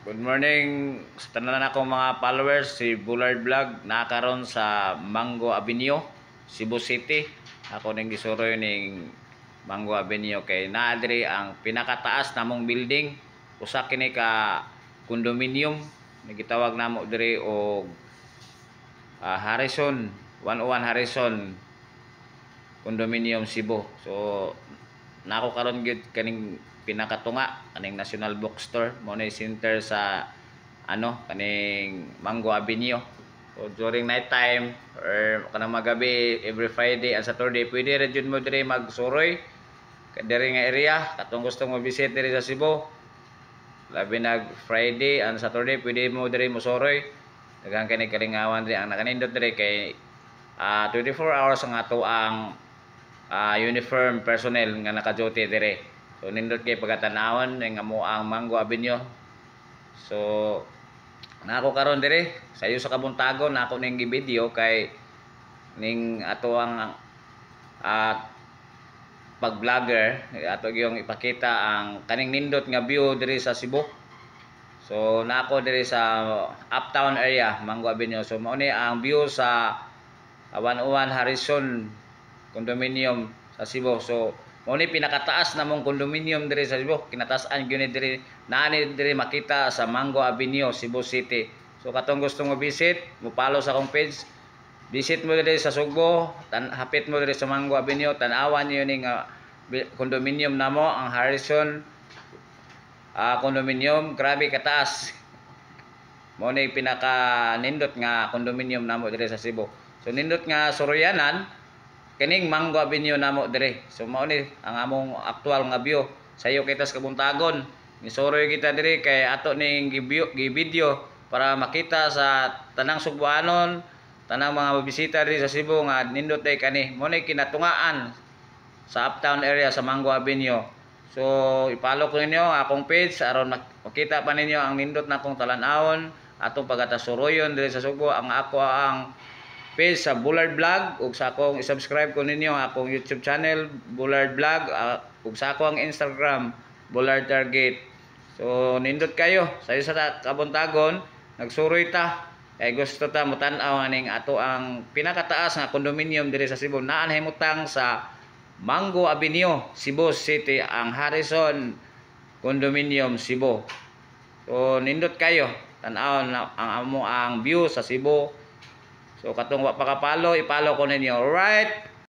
Good morning sa tanan akong mga followers, si Bullard Vlog nakaron sa Mango Avenue, Cebu City. Ako ning gisuroy ning Mango Avenue kay naa diri ang pinakataas namong building, usa kini ka condominium nga gitawag namo diri og Harrison 101 Harrison Condominium Cebu. So nako karon gyud kaning pinakatunga kaning National Bookstore mo na center sa kaning Mango Avenue. So during night time or kanang magabi every Friday and Saturday pwede ra jud mo diri magsuroy diri nga area katong gusto mo visit diri sa Cebu. Labi nag Friday and Saturday pwede mo diri mo suroy. Daghang kini kalingawan diri ang nakanindot diri kay 24 hours ang ato ang uniform personnel nga naka-duty dire. So nindot kay pagatan-awon nga mo ang Mango Avenue. So nako karon dire sayo sa kabuntagon nako ning gi-video kay ning ato ang pag-vlogger ato gyung ipakita ang kaning nindot nga view dire sa Cebu. So nako dire sa uptown area Mango Avenue. So mao ni ang view sa 101 Harrison Condominium sa Cebu. So mao ni pinakataas namong condominium diri sa Cebu. Kinataas-an gyud diri naani diri makita sa Mango Avenue, Cebu City. So katong gusto mo visit, mo follow sa akong page. Visit mo diri sa Sugbo, hapit mo diri sa Mango Avenue, tan-awan niyo ning condominium namo ang Harrison condominium. Grabe kataas. Mao ni pinaka nindot nga condominium namo diri sa Cebu. So nindot nga suroyanan kining Mango Avenue namo dire. So mao ni ang among aktual nga view. Sayo kita sa kabuntagon. Gisuroy kita dire kay ato ning gi-video para makita sa tanang Sugboanon, tanang mga bisita diri sa Cebu nga nindot day kani. Mao ni kinatungaan sa uptown area sa Mango Avenue. So i-follow ko ninyo akong page aron makita pa ninyo ang nindot na akong talan-awon atong pagkatasuroyon diri sa Sugbo. Ang ako ang page sa Bullard Vlog ug sa akong i-subscribe ko ninyo akong YouTube channel Bullard Vlog ug sa akong Instagram Bullard Target. So nindot kayo sayo sa kabuntagon nagsuroy ta kay gusto ta mo tan-aw aning ato ang pinakataas nga condominium diri sa Cebu. Naa nahimutang sa Mango Avenue, Cebu City ang Harrison Condominium Cebu. So nindot kayo tan-aw ang amo ang view sa Cebu. So katong wa pa kapalo, ipalo ko ninyo. Alright.